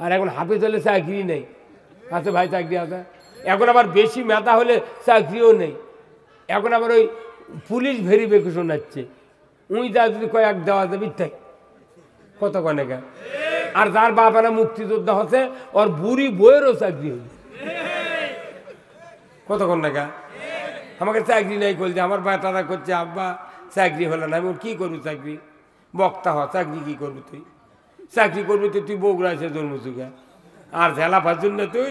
আর এখন হাফেজ হলে চাকরি নেই, আছে ভাই চাকরি আছে। এখন আবার বেশি মেধা হলে চাকরিও নেই। এখন আবার ওই পুলিশ ভেরিফিকেশন আসছে, উই যা যদি কয়েক দেওয়া যাবে তাই কত কনেকা। আর যার বাবারা মুক্তিযোদ্ধা হচ্ছে ওর বুড়ি বইয়েরও চাকরি হল কত কনেকা। আমাকে চাকরি নেই করছে, আমার বেটারা করছে আব্বা চাকরি হলো না। আমি কী করবি চাকরি? বক্তা হ, চাকরি কী করবি তুই? চাকরি করবি তো তুই বগুড়া এসে জন্মসুখা আর ঝেলা ফাজুন না তুই।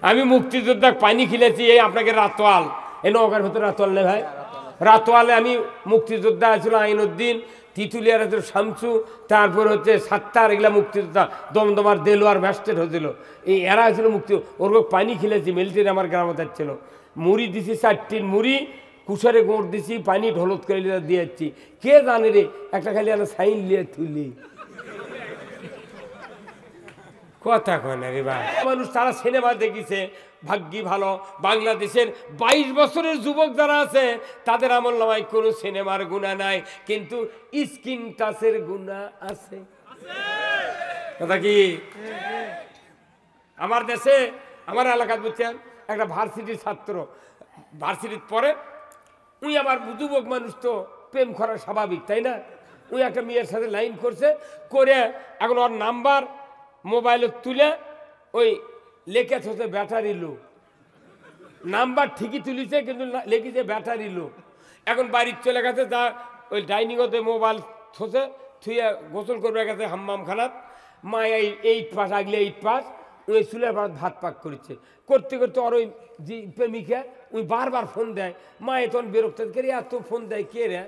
আমি মুক্তিযোদ্ধা পানি খেলেছি এই আপনাকে রাতোয়াল, এই নৌকার ভেতরে রাতোয়াল নেই ভাই, রাতোয়ালে আমি মুক্তিযোদ্ধা ছিল আইনউদ্দিন, তিতুলিয়ার হচ্ছে শামসু, তারপর হচ্ছে সাত্তার, এগুলা মুক্তিযোদ্ধা, দমদমার দেলোয়ার ম্যাস্টের হয়েছিল, এই এরা হয়েছিল মুক্তি। ওর পানি খেলেছি, মিলিটারি আমার গ্রামে যাচ্ছিল, মুড়ি দিছি 4টির মুড়ি, কুসারে গোঁড় দিছি, পানি ঢোলত করে দিয়ে যাচ্ছি। কে জানে রে একটা খালি একটা সাইন লিয়ে তুলি কথা কয় না রে ভাই। মানুষ তারা সিনেমা দেখিছে, ভাগ্যি ভালো বাংলাদেশের 22 বছরের যুবক যারা আছে তাদের আমলনামায় কোনো সিনেমার গুণা নাই, কিন্তু স্ক্রিন টাচের গুণা আছে। কথা কি? আমার দেশে আমার এলাকায় বুঝছেন একটা ভার্সিটির ছাত্র, ভার্সিটির পরে উনি আবার যুবক মানুষ তো প্রেম করা স্বাভাবিক তাই না, উনি একটা মেয়ের সাথে লাইন করছে, করে এখন ওর নাম্বার মোবাইলে তুলে ওই লেখেছে হচ্ছে ব্যাটারি লো, নাম্বার ঠিকই তুলিছে কিন্তু লেখেছে ব্যাটারি লো। এখন বাড়ির চলে গেছে, তা ওই ডাইনিংতে মোবাইল থসে থুয়ে গোসল করবে গেছে হাম্মাম খানাত, মা 8 পাস আগলে 8 পাস, ওই চুলের ভাত পাক করেছে, করতে করতে ওর ওই যে প্রেমিকা ওই বারবার ফোন দেয়, মা তখন বিরক্ত করে এত ফোন দেয় কে রে,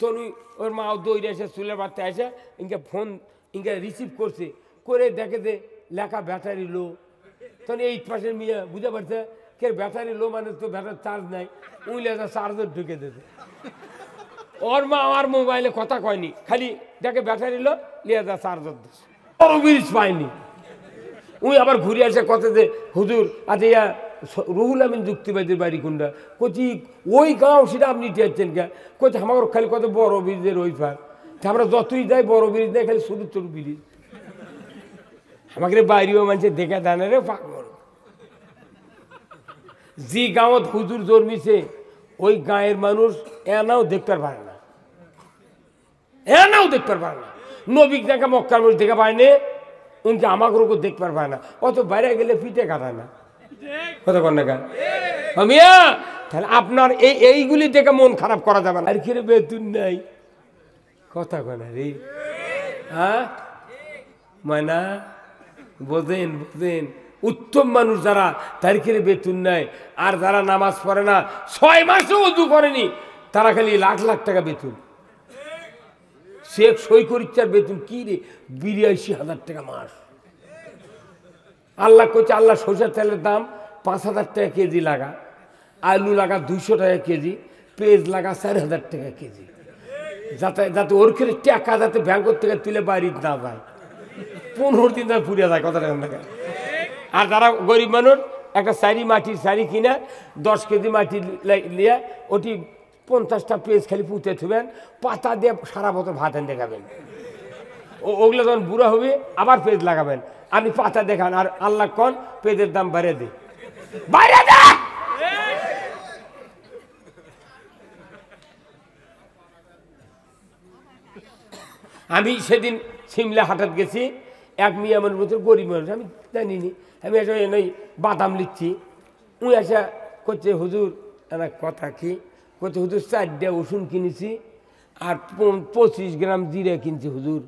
তখন ওর মা দৌড়ে এসে চুলের ভাতটা এসে ইনকে ফোন ইনকে রিসিভ করছে, করে দেখে যে লেখা ব্যাটারি লো। তখন 8 পাসের মেয়ে বুঝতে পারছে কে ব্যাটারি লো মানে তো ব্যাটারি চার্জ নাই, উইলে চার্জার ঢুকে দিতে। ওর মা আমার মোবাইলে কথা কয়নি, খালি দেখে ব্যাটারি লো লিয়ে যা চার্জার দিচ্ছে, বড় ব্রিজ পায়নি। উই আবার ঘুরে আসে কথা যে হুজুর আচ্ছা ইয়া রুহুল আমিন যুক্তিবাদীর বাড়ি কোনটা, কচি ওই গাঁও সেটা আপনি চেয়েছেন কে, কচি আমার খালি কত বড় ব্রিজের ওই পার, আমরা যতই যাই বড় ব্রিজ নেই, খালি ছোট ছোট ব্রিজ। আমাকে বাইরেও মানুষের দেখে দানে রে পাগল। যে গাঁৱত হুজুর জন্মিছে ওই গাঁয়ের মানুষ এনাও দেখতে পারে না, এনাও দেখতে পারে না। নবীক দেখা মক্কার মানুষ দেখে পায়নি, উনকে আমাকে দেখতে পারে না, অত বাইরে গেলে পিঠে কাটায় না কথা কন না কেন মিয়া। তাহলে আপনার এইগুলি দেখে মন খারাপ করা যাবে না। আর কি রে বেতন নাই কথা কন রে, হ্যাঁ মানা বোঝেন বোঝেন। উত্তম মানুষ যারা তারিখের বেতন নেয়, আর যারা নামাজ পড়ে না 6 মাসও উজু করেনি তারা খালি লাখ লাখ টাকা বেতন। শেখ সই করিচ্ছার বেতন কি রে 82,000 টাকা মাস। আল্লাহ করছে আল্লাহ সরষের তেলের দাম 5,000 টাকা কেজি লাগা, আলু লাগা 200 টাকা কেজি, পেঁয়াজ লাগা 4,000 টাকা কেজি, যাতে যাতে ওর খেলে টাকা যাতে ব্যাংকের থেকে তুলে বাড়ি না যায়, 15 দিন ধরে পুড়ে যায় কথা টাকা। আর যারা গরিব মানুষ একটা মাটির শাড়ি কিনে 10 কেজি মাটি নিয়ে ওটি 50টা পেঁয়াজ খালি পুঁতে থুবেন, পাতা দিয়ে সারা বছর ভাত এনে দেখাবেন, ওগুলো যখন বুড়া হবে আবার পেঁয়াজ লাগাবেন, আপনি পাতা দেখান আর আল্লাহ কন পেঁয়াজের দাম বাড়িয়ে দে, বাইরে দে। আমি সেদিন সিমলা হাটাত গেছি, এক মেয়ে আমার মতো গরিব মানুষ, আমি জানিনি, আমি এসে নই বাদাম লিখছি, উনি আসা করছে হুজুর একটা কথা কি করছে, হুজুর 4টা রসুন কিনেছি আর 25 গ্রাম জিরা কিনছি হুজুর।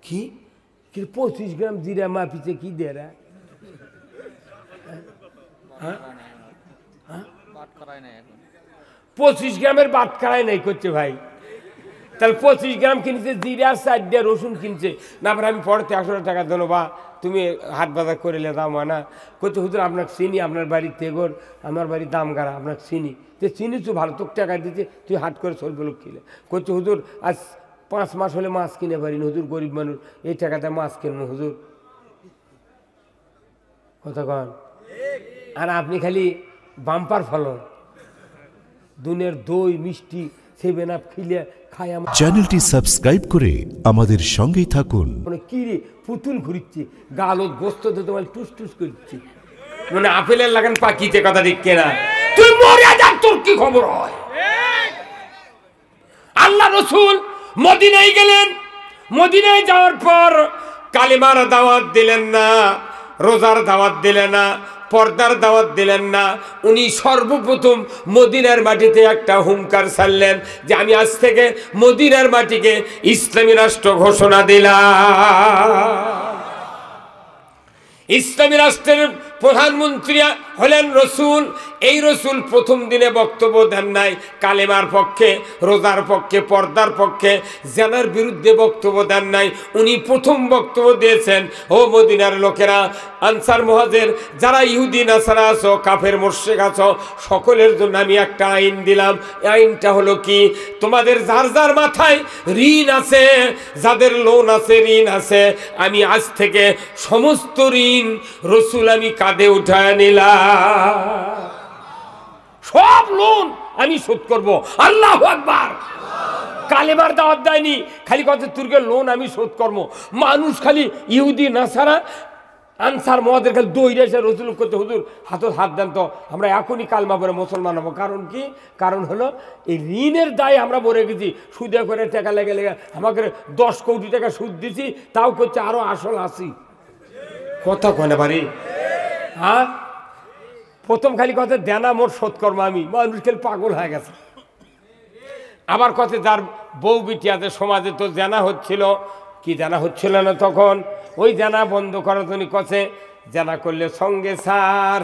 কি 25 গ্রাম জিরা মাপিছে কি দেরা, হ্যাঁ 25 গ্রামের বাদ করাই নাই করছে ভাই। তাহলে 25 গ্রাম কিনছে জিরা, 4টা রসুন কিনছে না। আমি পরে 100 টাকা দেবো বা তুমি হাট বাজার করে দাও না করছে হুজুর আপনাকে চিনি, আপনার বাড়ির তেগর, আমার বাড়ির দাম গাড়া, আপনাকে চিনি, যে চিনিস ভালো তোকে টাকা দিচ্ছে তুই হাট করে চলবে লোক কিনে করছে হুজুর আজ 5 মাস হলে মাছ কিনে পারিনি হুজুর, গরিব মানুষ এই টাকাতে মাছ কিনবো হুজুর কথা কন। আর আপনি খালি বাম্পার ফলন, দুনের দই মিষ্টি 7 আপ খিলে খাই। আমার চ্যানেলটি সাবস্ক্রাইব করে আমাদের সঙ্গেই থাকুন। মানে কি রে পুতুল ঘুরিচ্ছি, গালত গোস্ত দিতে মানে টুস টুস করছি, মানে আপেলের লাগান পাকিতে, কথা ঠিক কেনা? তুই মরে যা, তোর কি খবর হয়? আল্লাহ রসুল মদিনায় গেলেন, মদিনায় যাওয়ার পর কালিমার দাওয়াত দিলেন না, রোজার দাওয়াত দিলেন না, পর্দার দাওয়াত দিলেন না। উনি সর্বপ্রথম মদিনার মাটিতে একটা হুঙ্কার ছাড়লেন যে আমি আজ থেকে মদিনার মাটিকে ইসলামী রাষ্ট্র ঘোষণা দিলাম। ইসলামী রাষ্ট্রের প্রধানমন্ত্রী হলেন রসুল। এই রসুল প্রথম দিনে বক্তব্য দেন নাই কালেমার পক্ষে, রোজার পক্ষে, পর্দার পক্ষে, জেনার বিরুদ্ধে বক্তব্য দেন নাই। উনি প্রথম বক্তব্য দিয়েছেন, ও মদিনার লোকেরা, আনসার মুহাজির যারা ইহুদি নাসারা আছো, কাফের মুশরিক আছো, সকলের জন্য আমি একটা আইন দিলাম। এই আইনটা হলো কি, তোমাদের যার যার মাথায় ঋণ আছে, যাদের লোন আছে, ঋণ আছে, আমি আজ থেকে সমস্ত ঋণ রসুল আমি কাঁধে উঠায় নিলাম, সব লোন আমি শোধ করব। আল্লাহু আকবার। কালেমার দাওয়াত দেয়নি, খালি কত তুর্কের লোন আমি শোধ করব। মানুষ খালি ইহুদি নাসারা আনসার মুহাজির খালি দৌড়ে এসে রসুল করতে, হুজুর হাতত হাত দেন তো, আমরা এখনই কালমা পড়ে মুসলমান হবো। কারণ কি? কারণ হলো এই ঋণের দায় আমরা মরে গেছি, সুদে করে টাকা লেগে লেগে আমাকে 10 কোটি টাকা সুদ দিছি, তাও করছে আরো আসল আসি। কথা কনে পারি? হ্যাঁ, প্রথম খালি কথা দেনা মোট শোধ করবো আমি, মানুষ খেলে পাগল হয়ে গেছে। আবার কথা যার বউ বিটিয়াতে সমাজে তো জানা হচ্ছিল, কি জানা হচ্ছিল না তখন, ওই জানা বন্ধ করার জন্য কছে জানা করলে সঙ্গে সার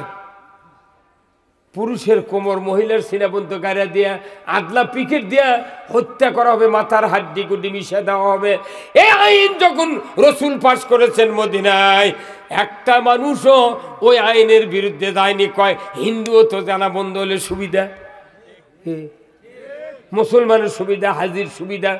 পুরুষের কোমর, মহিলার সিনাবন্ত গাড়িয়া দিয়া আদলা পিকেট দিয়া হত্যা করা হবে, মাথার হাড্ডি গুড্ডি মিশে দেওয়া হবে। এই আইন যখন রসুল পাশ করেছেন মদিনায়, একটা মানুষও ওই আইনের বিরুদ্ধে যায়নি। কয় হিন্দুও তো জানা বন্ধ হলে সুবিধা, মুসলমানের সুবিধা, হাজির সুবিধা,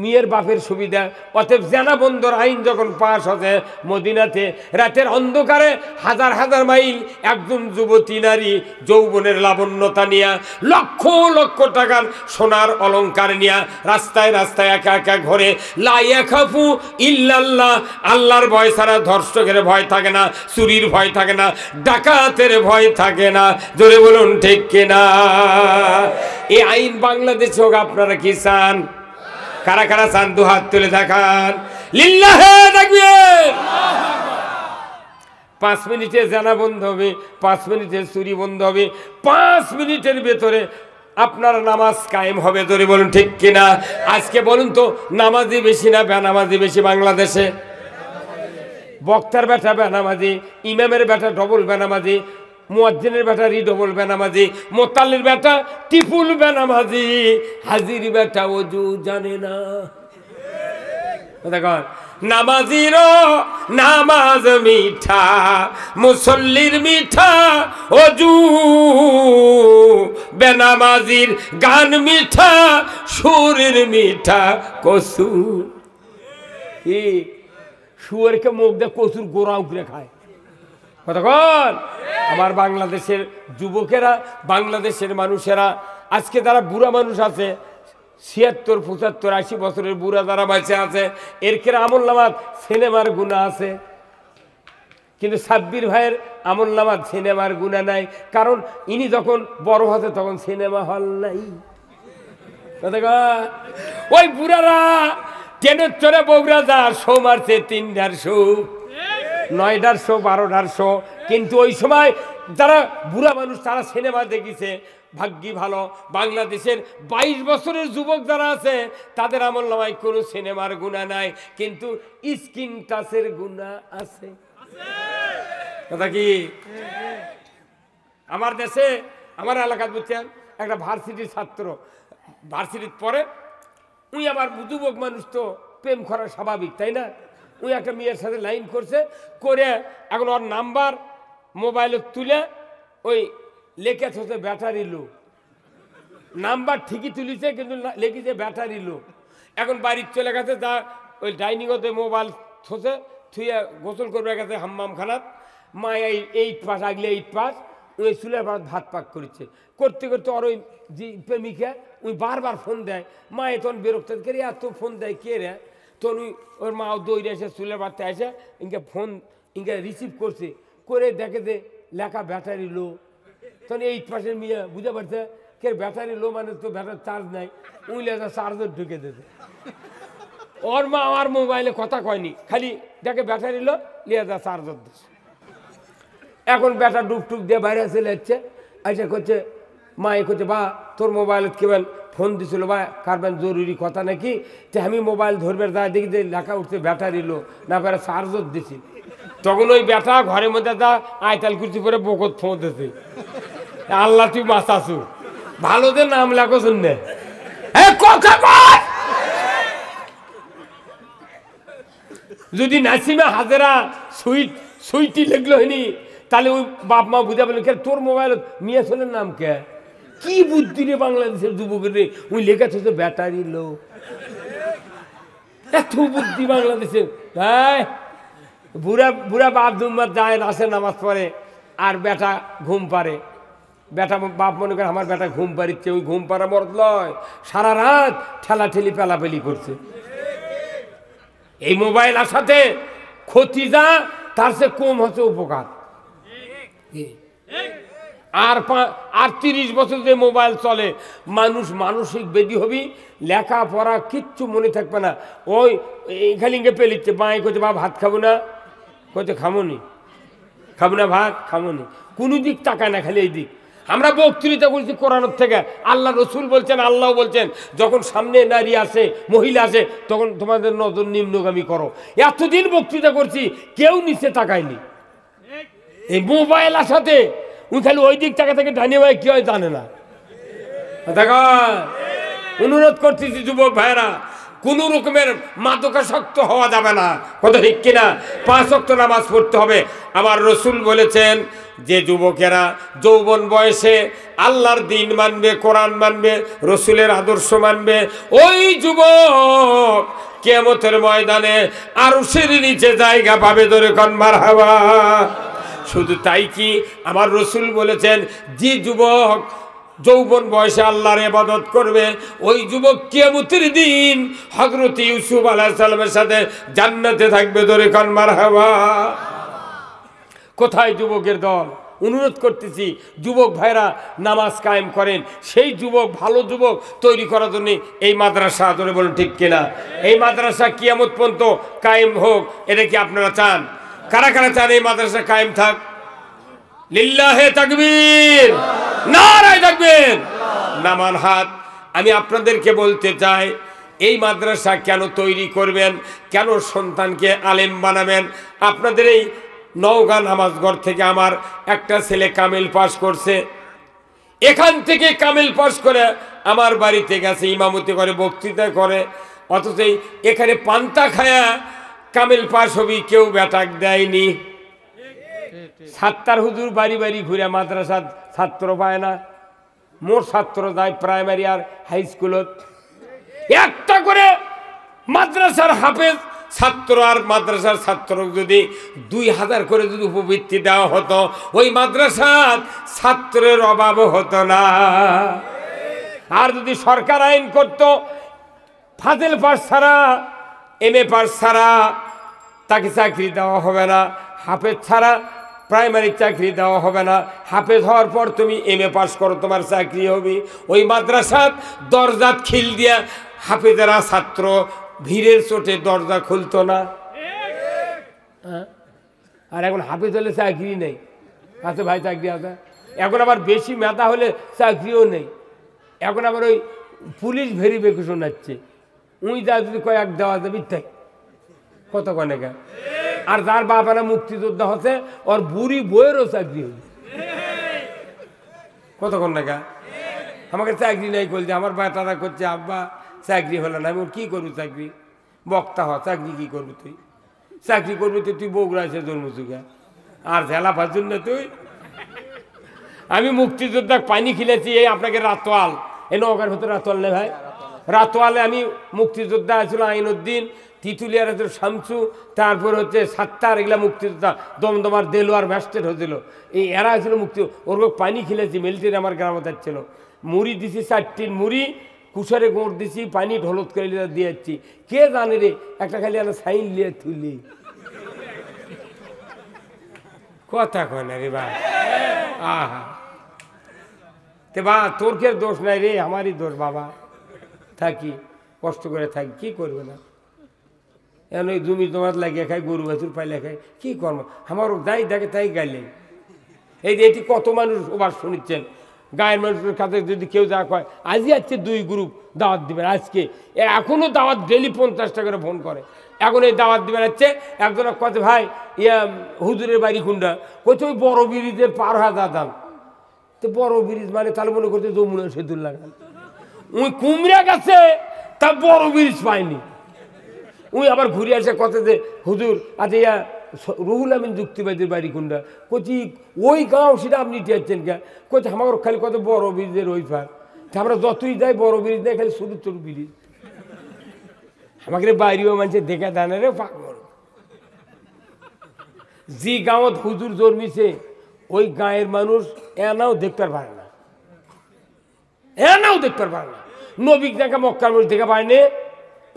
মেয়ের বাপের সুবিধা। অতএব জানা বন্ধর আইন যখন পাশ হচ্ছে মদিনাতে, রাতের অন্ধকারে হাজার হাজার মাইল একজন যুবতী নারী যৌবনের লাবণ্যতা নিয়া, লক্ষ লক্ষ টাকার সোনার অলংকার নিয়া রাস্তায় রাস্তায় একা একা ঘরে, লা ইয়াখাফু ইল্লাল্লাহ, আল্লাহর ভয় ছাড়া ধর্ষকের ভয় থাকে না, চুরির ভয় থাকে না, ডাকাতের ভয় থাকে না। জোরে বলুন ঠিক কিনা? এই আইন বাংলাদেশে হোক, আপনারা কি চান? কারা কারা চান? দু হাত তুলে দেখান। লিল্লাহে তাকবীর। 5 মিনিটে জানা বন্ধ হবে, 5 মিনিটে চুরি বন্ধ হবে, 5 মিনিটের ভেতরে আপনার নামাজ কায়েম হবে। ধরে বলুন ঠিক কিনা? আজকে বলুন তো, নামাজি বেশি না বেনামাজি বেশি বাংলাদেশে? বক্তার বেটা বেনামাজি, ইমামের বেটা ডবল বেনামাজি, মুয়াজ্জিনের বেটা রিডবল বেনামাজি, মোতাল্লির বেটা টিপুল বেনামাজি, হাজির বেটা ওযু জানে না। দেখুন, নামাজির নামাজ মিঠা, মুসল্লির মিঠা ওযু, বেনামাজির গান মিঠা, সুরের মিঠা কসুর। শুয়ারকে মুখ দিয়ে কচুর গোড়া উগরে খায়। কতক্ষণ? আমার বাংলাদেশের যুবকেরা, বাংলাদেশের মানুষেরা, আজকে যারা বুড়া মানুষ আছে, ৭৬, ৭৫, ৮০ বছরের বুড়া যারা বেঁচে আছে, এর কেরা আমল নামাজ সিনেমার গুণা আছে, কিন্তু সাব্বির ভাইয়ের আমল নামাজ সিনেমার গুণা নাই। কারণ ইনি যখন বড় হতে তখন সিনেমা হল নাই। ওই বুড়ারা ট্রেনের চড়ে বগুড়া যা শো মারছে ৩টার শো, ৯টার শো, 12টার শো। কিন্তু ওই সময় যারা বুড়া মানুষ তারা সিনেমা দেখিছে, ভাগ্যি ভালো। বাংলাদেশের 22 বছরের যুবক যারা আছে তাদের আমল নামায় কোনো সিনেমার গুণা নাই, কিন্তু স্ক্রিন টাচের গুণা আছে। কথা কি? আমার দেশে, আমার এলাকায় বুঝছেন, একটা ভার্সিটির ছাত্র ভার্সিটির পরে, উনি আবার যুবক মানুষ তো প্রেম করা স্বাভাবিক, তাই না? উনি একটা মেয়ের সাথে লাইন করছে, করে এখন ওর নাম্বার মোবাইলে তুলে ওই লেখেছে হচ্ছে ব্যাটারি লো। নাম্বার ঠিকই তুলিছে, কিন্তু লেখেছে ব্যাটারি লো। এখন বাড়ির চলে গেছে, যা ওই ডাইনিংতে মোবাইল থসে থুয়ে গোসল করবে গেছে হাম্মাম খানাত। মা 8 পাস, আগলে 8 পাস, ওই চুলের ভাত পাক করেছে, করতে করতে ওর ওই যে প্রেমিকা ওই বারবার ফোন দেয়, মায়ে তখন বিরক্ত করে এত ফোন দেয় কে রে, তখন ওর মা দৌড়ে এসে চুলের ভাতটা এসে ইনকে ফোন ইনকে রিসিভ করছে, করে দেখে যে লেখা ব্যাটারি লো। তখন 8 পাশের মেয়ে বুঝতে পারছে কে ব্যাটারি লো মানে তো ব্যাটারি চার্জ নাই, ওই লেখা চার্জার ঢুকে দিতে। ওর মা আমার মোবাইলে কথা কয়নি, খালি দেখে ব্যাটারি লো লিয়ে চার্জার দিচ্ছে। এখন ব্যাটা ডুবটুক দিয়ে বাইরে চলে যাচ্ছে, আইসা করছে মায়ে করছে বা তোর মোবাইলে কেবেন ফোন দিছিল বা কারবেন জরুরি কথা নাকি, তো আমি মোবাইল ধরবে যা দেখি যে লেখা উঠছে ব্যাটারি লো না বেড়া চার্জার দিছি। তখন ওই ব্যাটা ঘরের মধ্যে যা আয়তাল কুর্চি করে বকত ফোঁতেছে, আল্লাহ তুই বাঁচাছু, ভালো যে নাম লেখো শুনলে কথা কয়। যদি নাসিমা হাজেরা সুইটি লিখলো হয়নি তাহলে ওই বাপ মা বুঝা বলেন তোর মোবাইল মিয়া ছেলের নাম কে, কি বুদ্ধি রে বাংলাদেশের যুবকের রে, ওই লেখা হচ্ছে ব্যাটারি লো, এত বুদ্ধি বাংলাদেশে। হ্যাঁ বুড়া বুড়া বাপ দুম্বার যায় রাসে নামাজ পড়ে আর বেটা ঘুম পারে, বেটা বাপ মনে করে আমার বেটা ঘুম পাড়িচ্ছে, ওই ঘুম পাড়া মরদ লয়, সারা রাত ঠেলাঠেলি পেলাপেলি করছে। এই মোবাইল আসাতে ক্ষতি যা তার সে কম হচ্ছে উপকার। আর 30 বছর যে মোবাইল চলে মানুষ মানসিক বেদি হবি, লেখাপড়া কিচ্ছু মনে থাকবে না। ওই খালি পেলিচ্ছে বাঁয়ে করছে বা ভাত খাবো না, করছে খামোনি, খাবো না ভাত খামোনি, কোনো দিক তাকায় না, খালি এই দিক। আমরা বক্তৃতা করছি কোরআনের থেকে, আল্লাহ রসুল বলছেন, আল্লাহ বলছেন যখন সামনে নারী আসে মহিলা আসে তখন তোমাদের নজর নিম্নগামী করো। এতদিন বক্তৃতা করছি কেউ নিচে তাকায়নি, এই মোবাইল আসাতে উনি খালি ওই দিক টাকা থেকে ডানিয়ে ভাই কি হয় জানে না। দেখা অনুরোধ করতেছি যুবক ভাইরা, কোন রকমের মাদকাসক্ত হওয়া যাবে না, কথা ঠিক কিনা? 5 ওয়াক্ত নামাজ পড়তে হবে। আমার রসুল বলেছেন যে যুবকেরা যৌবন বয়সে আল্লাহর দিন মানবে, কোরআন মানবে, রসুলের আদর্শ মানবে, ওই যুবক কিয়ামতের ময়দানে আরশের নিচে জায়গা পাবে, ধরে কোন মারহাবা। শুধু তাই কি, আমার রসুল বলেছেন যে যুবক যৌবন বয়সে আল্লাহর ইবাদত করবে ওই যুবক কিয়ামতের দিন হযরত ইউসুফ আলাইহিস সালামের সাথে জান্নাতে থাকবে, ধরে কোন মারহাবা। কোথায় যুবকের দল? অনুরোধ করতেছি যুবক ভাইরা নামাজ কায়েম করেন, সেই যুবক ভালো যুবক তৈরি করার জন্য এই মাদ্রাসা, ধরে বলুন ঠিক কিনা? এই মাদ্রাসা কিয়ামত পর্যন্ত কায়েম হোক, এটা কি আপনারা চান? কারা কারা চান এই মাদ্রাসা কায়েম থাক? লিল্লাহে তাকবীর, নারায়ে তাকবীর, নামান হাত। আমি আপনাদেরকে বলতে চাই এই মাদ্রাসা কেন তৈরি করবেন, কেন সন্তানকে আলেম বানাবেন? আপনাদের এই নওগাঁ নামাজঘর থেকে আমার একটা ছেলে কামিল পাস করছে, এখান থেকে কামিল পাস করে আমার বাড়িতে গেছে, ইমামতি করে, বক্তৃতা করে, অথচ এখানে পান্তা খায়া কামিল পাস হবি কেউ ব্যাটাক দেয়নি। সাত্তার হুজুর বাড়ি বাড়ি ঘুরে মাদ্রাসা ছাত্র পায় না, মোট ছাত্র যায় প্রাইমারি আর হাই স্কুলত। একটা করে মাদ্রাসার হাফেজ ছাত্র আর মাদ্রাসার ছাত্র যদি 2000 করে যদি উপবৃত্তি দেওয়া হতো, ওই মাদ্রাসার ছাত্রের অভাব হতো না। আর যদি সরকার আইন করত ফাজিল পাস ছাড়া, MA পাস ছাড়া তাকে চাকরি দেওয়া হবে না, হাফেজ ছাড়া প্রাইমারি চাকরি দেওয়া হবে না, হাফেজ হওয়ার পর তুমি MA পাস করো তোমার চাকরি হবে। ওই মাদ্রাসার দরজাত খিল দিয়া হাফেজেরা ছাত্র ভিড়ের চোটে দরজা খুলতো না। আর এখন হাফেজ হলে চাকরি নেই, আছে ভাই চাকরি আছে। এখন আবার বেশি মেধা হলে চাকরিও নেই, এখন আবার ওই পুলিশ ভেরিফিকেশন হচ্ছে, উই যা যদি কয়েক দেওয়া যাবে তাই কত কনেকা। আর যার বাবারা মুক্তিযোদ্ধা হচ্ছে ওর বুড়ি বইয়েরও চাকরি হল, কতক্ষণ নাকা। আমাকে চাকরি নাই করছে, আমার বেটারা করছে আব্বা চাকরি হলো না, আমি কি করবো? চাকরি বক্তা হ, চাকরি কি করবো? তুই চাকরি করবি তো তুই বগুড়া এসে জন্মচুকা আর ঝেলা ফাজুন না তুই। আমি মুক্তিযোদ্ধা পানি খিলেছি, এই আপনাকে রাতোয়াল, এই নৌকার ভেতরে রাতোয়াল নেই ভাই, রাতোয়ালে আমি মুক্তিযোদ্ধা আছিল আইনউদ্দিন তিতুলিয়ার হচ্ছে শামসু, তারপর হচ্ছে সাত্তার, এগুলা মুক্তিযোদ্ধা, দমদমার দেলোয়ার ম্যাস্টেট হয়েছিল, এই এরা হয়েছিল মুক্তি। ওর পানি খেলেছি, মিলিটারি আমার গ্রামে যাচ্ছিল, মুড়ি দিছি 4টির মুড়ি, কুসারে গোড় দিছি, পানি ঢোলত করে দিয়ে যাচ্ছি। কে জানে রে, একটা খালি আমরা সাইন লিয়ে তুলি, কথা কয় না রে ভাই। আহা তে বা তোর কে দোষ নাই রে, আমারই দোষ বাবা। থাকি কষ্ট করে থাকি, কি করবে না, এখন ওই জমি জমাত লাগিয়ে খাই, গরু বাছুর পাইলে খাই, কি করবো, আমার যাই দেখে তাই গাইলে। এই যে এটি কত মানুষ ওবার শুনিচ্ছেন, গায়ের মানুষের কাছে যদি কেউ যা কয়, আজই আজকে 2 গ্রুপ দাওয়াত দিবেন আজকে, এখনও দাওয়াত ডেলি 50 টাকা করে ফোন করে, এখন এই দাওয়াত দিবেন হচ্ছে। একজনে কত ভাই ইয়া হুজুরের বাড়ি কুন্ডা, কইছে ওই বড় ব্রিজের পার হয়ে দাদান। তো বড় ব্রিজ মানে তাহলে মনে করছে যমুনা সেতুর লাগান, ওই কুমড়া গেছে তা বড় ব্রিজ পায়নি। উই আবার ঘুরে আসে কথা যে হুজুর আচ্ছা ইয়া রুহুল আমিন যুক্তিবাদীর বাড়ি কোনটা, কচি ওই গাঁও সেটা আপনি টেরছেন কে, কচি আমার খালি কত বড় ব্রিজের ওই পার, আমরা যতই যাই বড় ব্রিজ নেই, খালি ছোট ছোট ব্রিজ। আমাকে বাইরেও মানুষের দেখে দানে রে পাগল। যে গাঁৱত হুজুর জন্মিছে ওই গাঁয়ের মানুষ এনাও দেখতে পারে না, এনাও দেখতে পারে না। নবীক দেখা মক্কার মধ্যে দেখা পায়নি,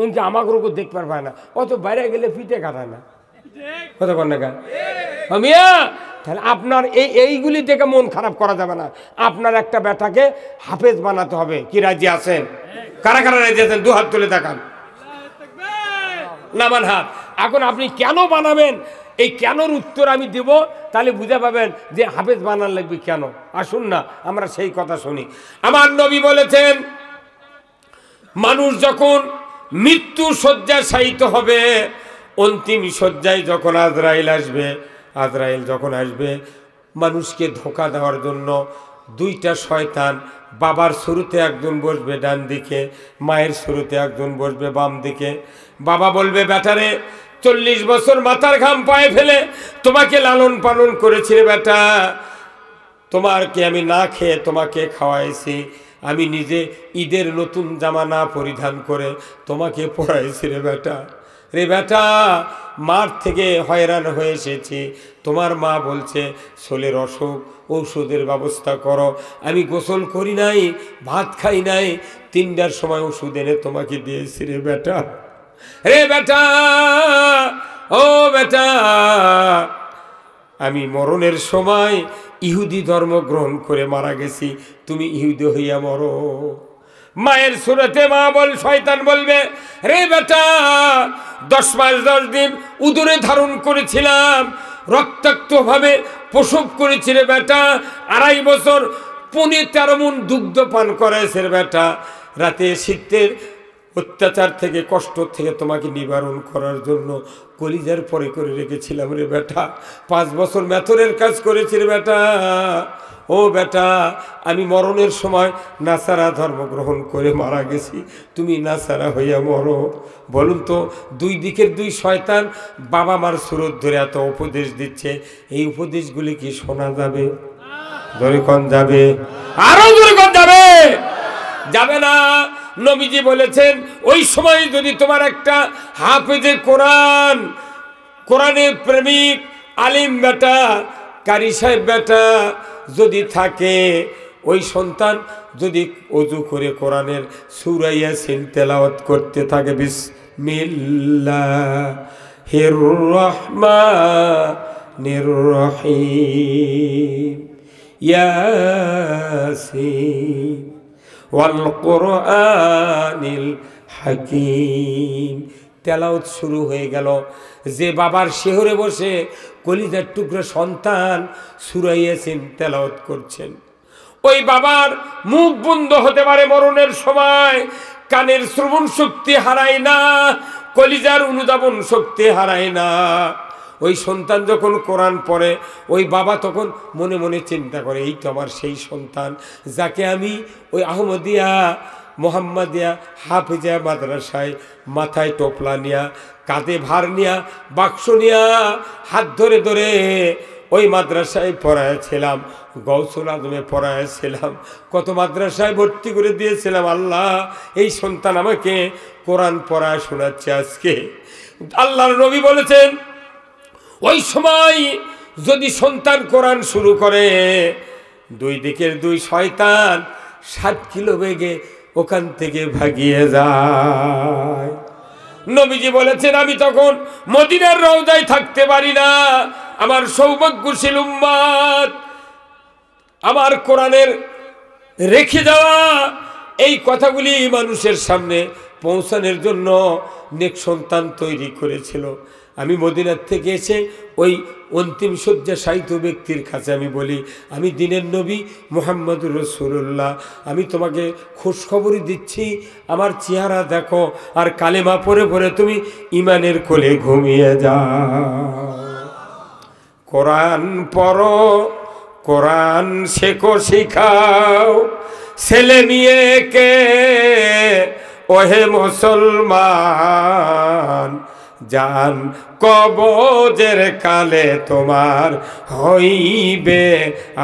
উনকে আমাকে ওকে দেখতে পায় না, অত বাইরে গেলে পিঠে কাটায় না, কথা কন না গা মিয়া। তাহলে আপনার এইগুলি দেখে মন খারাপ করা যাবে না, আপনার একটা বেটাকে হাফেজ বানাতে হবে। কি রাজি আছেন? কারা কারা রাজি আছেন? 2 হাত তুলে দেখান, নামান হাত। এখন আপনি কেন বানাবেন, এই কেনর উত্তর আমি দেব, তাহলে বুঝে পাবেন যে হাফেজ বানান লাগবে কেন। আসুন না আমরা সেই কথা শুনি। আমার নবী বলেছেন, মানুষ যখন মৃত্যু শয্যায় শায়িত হবে, অন্তিম শয্যায় যখন আজরাইল আসবে, আজরাইল যখন আসবে মানুষকে ধোঁকা দেওয়ার জন্য, 2টা শয়তান, বাবার শুরুতে একজন বসবে ডান দিকে, মায়ের শুরুতে একজন বসবে বাম দিকে। বাবা বলবে, বেটারে 40 বছর মাথার ঘাম পায়ে ফেলে তোমাকে লালন পালন করেছি রে বেটা, তোমাকে আমি না খেয়ে তোমাকে খাওয়াইছি, আমি নিজে ঈদের নতুন জামা না পরিধান করে তোমাকে পরাইছি রে বেটা। রে বেটা, মার থেকে হয়রান হয়ে এসেছি, তোমার মা বলছে শোলের অসুখ, ঔষধের ব্যবস্থা করো, আমি গোসল করি নাই, ভাত খাই নাই, 3টার সময় ওষুধ এনে তোমাকে দিয়েছি রে বেটা। রে বেটা, ও বেটা, আমি মরণের সময় ইহুদি ধর্ম গ্রহণ করে মারা গেছি, তুমি ইহুদি হইয়া মরো। মায়ের সুরতে মা শয়তান বলবে, রে বেটা 10 মাস 10 দিন উদরে ধারণ করেছিলাম, রক্তাক্ত ভাবে প্রসব করেছি রে বেটা, 2.5 বছর 13 মণ দুগ্ধ পান করেছে রে বেটা, রাতে শীতের অত্যাচার থেকে কষ্ট থেকে তোমাকে নিবারণ করার জন্য কলিজার পরে করে রেখেছিলাম রে বেটা, 5 বছর মেথরের কাজ করেছি রে বেটা। ও বেটা, আমি মরণের সময় নাসারা ধর্ম গ্রহণ করে মারা গেছি, তুমি নাসারা হইয়া মরো। বলুন তো, 2 দিকের 2 শয়তান বাবা মার সুরত ধরে এত উপদেশ দিচ্ছে, এই উপদেশগুলি কি শোনা যাবে? ধরে কোন যাবে? আরো ধরে কোন যাবে? যাবে না। নবীজি বলেছেন, ওই সময় যদি তোমার একটা হাফেজে কোরআন, কোরআনের প্রেমিক আলিম বেটা, কারি সাহেব বেটা যদি থাকে, ওই সন্তান যদি ওযু করে কোরআনের সূরা ইয়াসিন তেলাওয়াত করতে থাকে, বিসমিল্লাহির রহমানির রহিম, ইয়াসিন ওয়াল কোরআনিল হাকিম, তেলাওয়াত শুরু হয়ে গেল। যে বাবার শিহরে বসে কলিজার টুকরো সন্তান সূরা ইয়াসিন তেলাওয়াত করছেন, ওই বাবার মুখ বন্ধ হতে পারে মরণের সময়, কানের শ্রবণ শক্তি হারায় না, কলিজার অনুধাবন শক্তি হারায় না। ওই সন্তান যখন কোরআন পড়ে, ওই বাবা তখন মনে মনে চিন্তা করে, এই তো আমার সেই সন্তান যাকে আমি ওই আহমদিয়া মোহাম্মদিয়া হাফিজা মাদ্রাসায় মাথায় টোপলা নিয়া, কাঁধে ভার নিয়া, বাক্স নিয়া, হাত ধরে ধরে ওই মাদ্রাসায় পড়াইছিলাম, গৌসুল আজমে পড়াইছিলাম, কত মাদ্রাসায় ভর্তি করে দিয়েছিলাম। আল্লাহ, এই সন্তান আমাকে কোরআন পড়া শোনাচ্ছে আজকে। আল্লাহর নবী বলেছেন ওই সময় যদি সন্তান কোরআন শুরু করে, দুই দিকের দুই শয়তান 60 কিলো বেগে ওখান থেকে ভাগিয়ে যায়। নবীজি বলেছেন আমি তখন মদিনার রওজায় থাকতে পারি না। আমার সৌভাগ্যশীল উম্মত, আমার কোরআনের রেখে যাওয়া এই কথাগুলি মানুষের সামনে পৌঁছানোর জন্য নেক সন্তান তৈরি করেছিল। আমি মদিনার থেকে এসে ওই অন্তিম শয্যা শায়িত ব্যক্তির কাছে আমি বলি, আমি দিনের নবী মুহাম্মদুর রাসূলুল্লাহ, আমি তোমাকে খোঁজখবরই দিচ্ছি, আমার চেহারা দেখো, আর কালেমা পড়ে পড়ে তুমি ইমানের কোলে ঘুমিয়ে যাও। কোরআন পড়ো, কোরআন শেখো, শিখাও ছেলে মেয়েকে, ওহে মুসলমান, জান কবজের কালে তোমার হইবে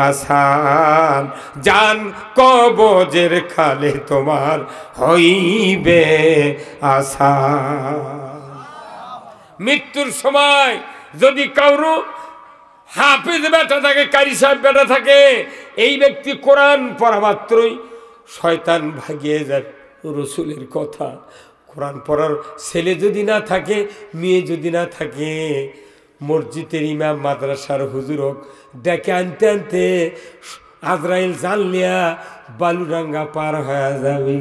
আসান, জান কবজের কালে তোমার হইবে আসান। মৃত্যুর সময় যদি কারো হাফেজ বেটা থাকে, কারি সাহেব বেটা থাকে, এই ব্যক্তি কোরআন পড়া মাত্রই শয়তান ভাগিয়ে যায়। রসুলের কথা, কোরআন পড়ার ছেলে যদি না থাকে, মেয়ে যদি না থাকে, মসজিদের ইমাম মাদ্রাসার হুজুর হোক, ডেকে আনতে আনতে আজরাইল জানলিয়া বালুডাঙ্গা পার হয়ে যাবে।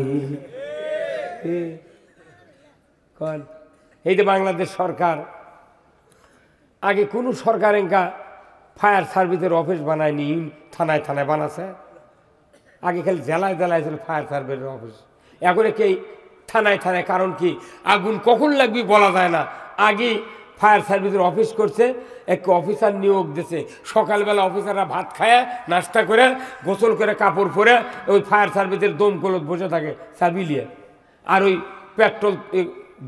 এই যে বাংলাদেশ সরকার, আগে কোনো সরকার এঙ্কা ফায়ার সার্ভিসের অফিস বানায়নি, থানায় থানায় বানাছে। আগে খালি জেলায় জেলায় ছিল ফায়ার সার্ভিসের অফিস, এখন কি থানায় থানায়। কারণ কি, আগুন কখন লাগবে বলা যায় না। আগে ফায়ার সার্ভিসের অফিস করছে, এক অফিসার নিয়োগ দিয়েছে। সকালবেলা অফিসাররা ভাত খায়, নাস্তা করে, গোসল করে, কাপড় পরে ওই ফায়ার সার্ভিসের দমকলত বসে থাকে চাবি নিয়ে, আর ওই পেট্রোল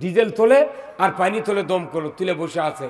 ডিজেল তোলে আর পানি তোলে, দমকলত তুলে বসে আছে।